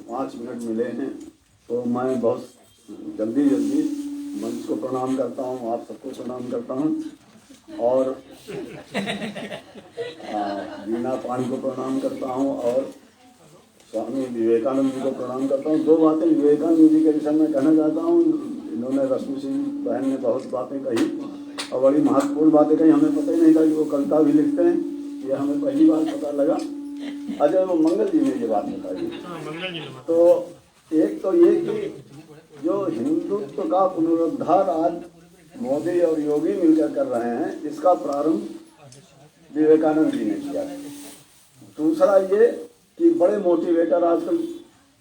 5 minute मिले हैं, तो मैं बहुत जल्दी मंच को प्रणाम करता हूँ, आप सबको प्रणाम करता हूँ और वीणा पाणी को प्रणाम करता हूँ और स्वामी विवेकानंद जी को प्रणाम करता हूँ। 2 बातें विवेकानंद जी के विषय में कहना चाहता हूँ। इन्होंने रश्मि सिंह बहन ने बहुत बातें कही और बड़ी महत्वपूर्ण बातें कही। हमें पता ही नहीं था कि वो कविता भी लिखते हैं, ये हमें पहली बार पता लगा। अच्छा, वो मंगल जी ने ये बात बताई। तो एक तो ये कि जो हिंदुत्व का पुनरुद्धार आज मोदी और योगी मिलकर कर रहे हैं, इसका प्रारंभ विवेकानंद जी ने किया। दूसरा ये कि बड़े मोटिवेटर आजकल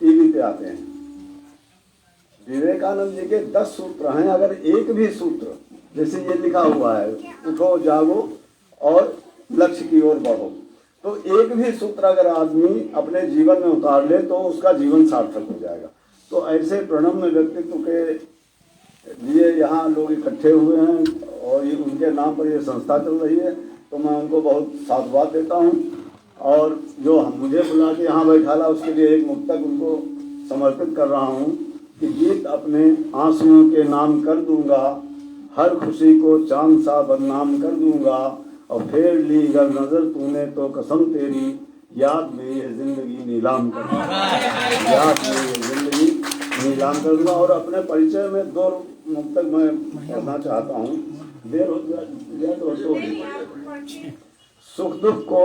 टीवी पे आते हैं। विवेकानंद जी के 10 सूत्र हैं, अगर एक भी सूत्र जैसे ये लिखा हुआ है, उठो जागो और लक्ष्य की ओर बढ़ो, तो एक भी सूत्र अगर आदमी अपने जीवन में उतार ले तो उसका जीवन सार्थक हो जाएगा। तो ऐसे प्रणम्य व्यक्तित्व के लिए यहाँ लोग इकट्ठे हुए हैं और ये उनके नाम पर ये संस्था चल रही है, तो मैं उनको बहुत साधुवाद देता हूँ। और जो मुझे बुला के यहाँ बैठाला, उसके लिए एक मुक्तक उनको समर्पित कर रहा हूँ कि गीत अपने आंसुओं के नाम कर दूंगा, हर खुशी को चांद सा बदनाम कर दूंगा, और फेर ली अगर नजर तूने तो कसम तेरी, याद में ये जिंदगी नीलाम कर दूंगा, याद में ये जिंदगी नीलाम कर दूंगा। और अपने परिचय में 2 मुक्तक मैं पढ़ना चाहता हूँ। देर हो गया तो सुख दुख को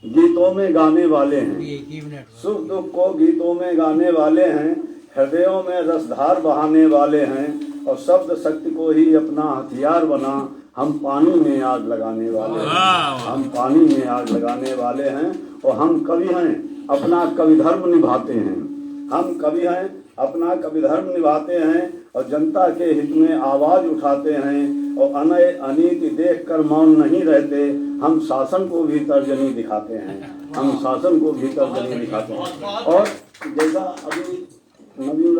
गीतों में गाने वाले हैं, सुख दुख को गीतों में गाने वाले हैं, हृदयों में रसधार बहाने वाले हैं, और शब्द शक्ति को ही अपना हथियार बना हम पानी में आग लगाने वाले हैं, हम पानी में आग लगाने वाले हैं। और हम कवि हैं, अपना कवि धर्म निभाते हैं, हम कवि हैं, अपना कवि धर्म निभाते हैं, और जनता के हित में आवाज उठाते हैं, और अनय अनीति देख कर मौन नहीं रहते, हम शासन को भी तर्जनी दिखाते हैं, हम शासन को भी तर्जनी दिखाते हैं। और जैसा अभी नवीन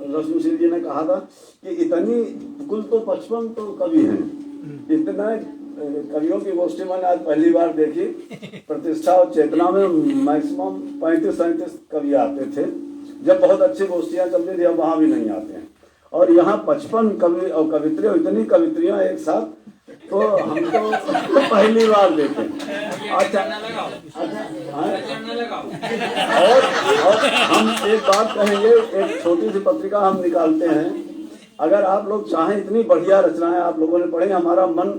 रश्मि सिंह जी ने कहा था कि इतनी कुल तो 55 तो कवि हैं, इतना कवियों की गोष्ठी मैंने आज पहली बार देखी। प्रतिष्ठा और चेतना में मैक्सिमम 35-37 कवि आते थे, जब बहुत अच्छी गोष्ठियां चलती थी, अब वहां भी नहीं आते हैं। और यहाँ 55 कवि और कवित्रियां, इतनी कवित्रियां एक साथ, तो हम तो पहली बार देखे। अच्छा, और हम एक बात कहेंगे, एक छोटी सी पत्रिका हम निकालते हैं, अगर आप लोग चाहें, इतनी बढ़िया रचनाएं आप लोगों ने पढ़ी, हमारा मन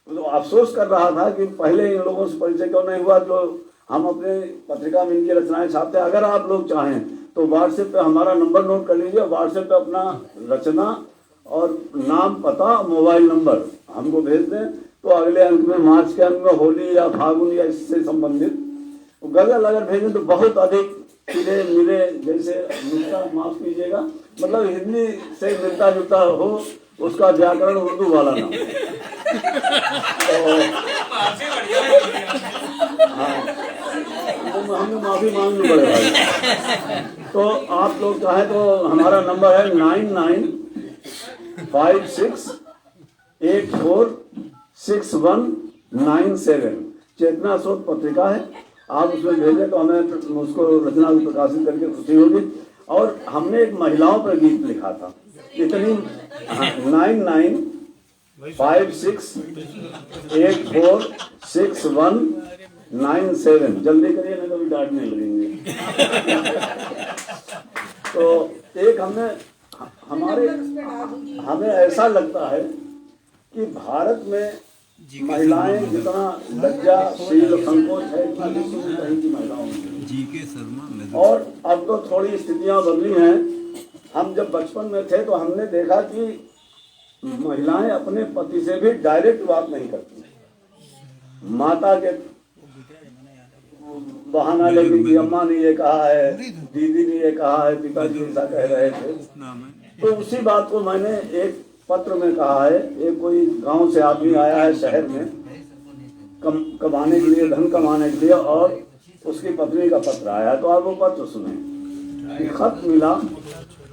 तो अफसोस कर रहा था कि पहले इन लोगों से परिचय क्यों नहीं हुआ जो हम अपने पत्रिका में इनकी रचनाएं छापते हैं। अगर आप लोग चाहें तो व्हाट्सएप पे हमारा नंबर नोट कर लीजिए, व्हाट्सएप पे अपना रचना और नाम, पता, मोबाइल नंबर हमको भेज दें, तो अगले अंक में, मार्च के अंक में, होली या फागुन या इससे संबंधित गजल अगर भेजें तो बहुत अधिक खिले मिले, जैसे नुक्ता माफ कीजिएगा, मतलब हिंदी से मिलता जुलता हो, उसका व्याकरण उर्दू वाला ना हो। तो हमें माफी मांगनी पड़ेगा। तो आप लोग चाहें तो हमारा नंबर है 9956846197, चेतना स्रोत पत्रिका है, आप उसमें भेजें तो हमें उसको रचना प्रकाशित करके खुशी होगी। और हमने एक महिलाओं पर गीत लिखा था, इतनी 9956846197, जल्दी करिए नहीं तो भी डांटने लगेंगे। तो एक हमें ऐसा लगता है कि भारत में महिलाएं जितना लज्जाशील संकोच है कहीं की महिलाओं में, और अब तो थोड़ी स्थितियां बदली हैं। हम जब बचपन में थे तो हमने देखा कि महिलाएं अपने पति से भी डायरेक्ट बात नहीं करती, माता के बहाना लेके कि अम्मा ने ये कहा है, दीदी ने ये कहा है, पिताजी ऐसा कह रहे थे। तो उसी बात को मैंने एक पत्र में कहा है। एक कोई गांव से आदमी आया है शहर में कमाने के लिए, धन कमाने के लिए, और उसकी पत्नी का पत्र आया। तो आप वो पत्र सुने कि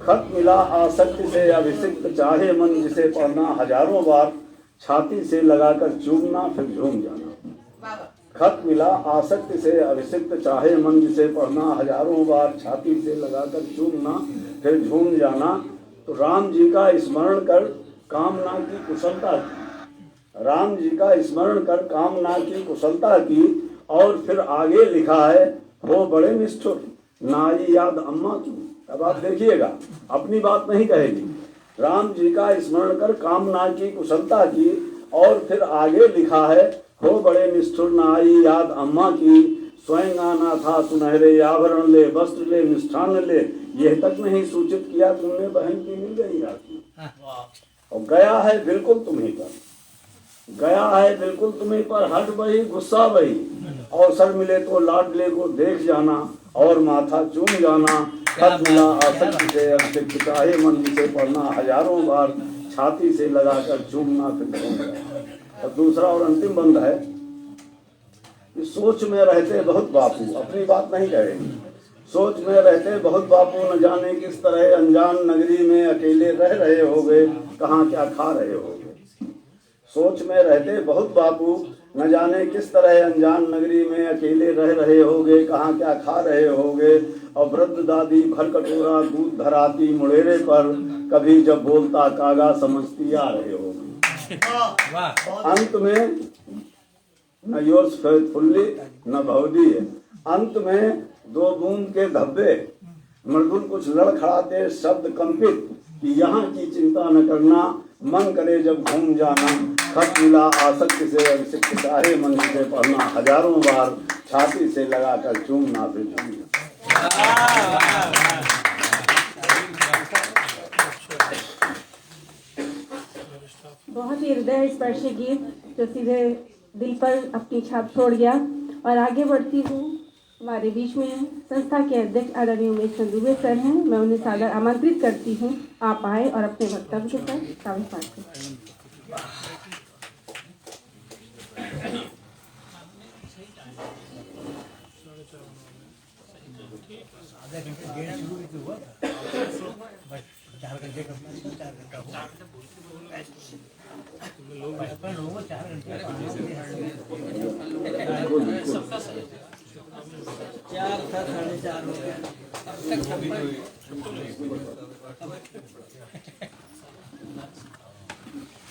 खत मिला आसक्ति से अभिषिक्त, चाहे मन जिसे पढ़ना हजारों बार, छाती से लगाकर चूमना फिर झूम जाना। खत मिला आसक्ति से अभिषिक्त, चाहे मन जिसे पढ़ना, हजारों बार छाती से लगाकर चूमना फिर झूम जाना। तो राम जी का स्मरण कर कामना की कुशलता की, राम जी का स्मरण कर कामना की कुशलता की। और फिर आगे लिखा है, वो बड़े निष्ठुर नाई याद अम्मा की। अब आप देखिएगा, अपनी बात नहीं कहेगी, राम जी का स्मरण कर कामना की कुशलता की। और फिर आगे लिखा है, हो बड़े निष्ठुर नाई याद अम्मा की। स्वयं आना था सुनहरे आभरण ले, वस्त्र ले, मिष्ठान ले, यह तक नहीं सूचित किया तुमने बहन की मिल गई राखी। और गया है बिल्कुल तुम्हीं पर, गया है बिल्कुल तुम्हीं पर, हट बही गुस्सा बही। अवसर मिले तो लाडले को देख जाना और माथा चूम जाना। खत मिला आसक्ति से अभिषिक्त, चाहे मन जिसे पढ़ना, हजारों बार छाती से लगाकर चूमना फिर झूम जाना। और दूसरा और अंतिम बंद है, कि सोच में रहते बहुत बापू, अपनी बात नहीं कहेगी, सोच में रहते बहुत बापू, न जाने किस तरह अनजान नगरी में अकेले रह रहे होगे, कहाँ क्या खा रहे होगे। सोच में रहते बहुत बापू, न जाने किस तरह अनजान नगरी में अकेले रह रहे होगे, कहाँ क्या खा रहे होगे। और वृद्ध दादी भर कटोरा दूध धराती मुड़ेरे पर, कभी जब बोलता कागा समझती आ रहे होगे। अंत में न योर्स फेथफुल्ली न भवदी है, अंत में दो बूंद के धब्बे मृदुल कुछ लड़खड़ाते शब्द कंपित, कि यहाँ की चिंता न करना, मन करे जब घूम जाना। खत मिला आसक्ति से अभिषिक्त, चाहे मन से पढ़ना, हजारों बार छाती से लगाकर चूमना फिर झूमना। बहुत ही हृदय स्पर्शी गीत जो सीधे दिल पर अपनी छाप छोड़ गया। और आगे बढ़ती हूँ, हमारे बीच में संस्था के अध्यक्ष आदरणीय उमेश चंद दुबे सर हैं। मैं उन्हें सादर आमंत्रित करती हूँ, आप आए और अपने वक्तव्य के साथ काव्य पाठ करें।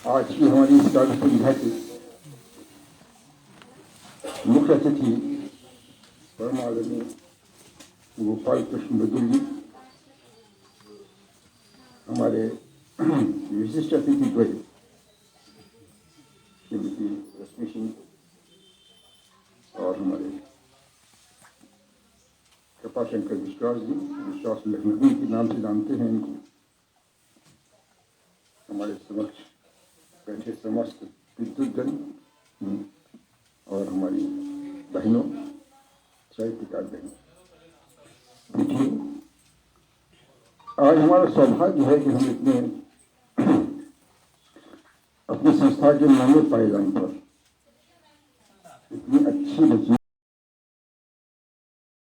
आज की हमारी इस कार्य सुविधा के मुख्य अतिथि परम आदरणीय गोपाल कृष्ण बदुल जी, हमारे विशिष्ट अतिथि द्वय श्रीमती रश्मि सिंह और हमारे कृपाशंकर विश्वास जी, विश्वास लखनवी के नाम से जानते हैं इनको। हमारे समक्ष बैठे समस्त विद्युतजन और हमारी बहनों, साहित्यकार बहनों, देखिए आज हमारा सौभाग्य है कि हम इतने अपनी संस्था के 9वें पायदान पर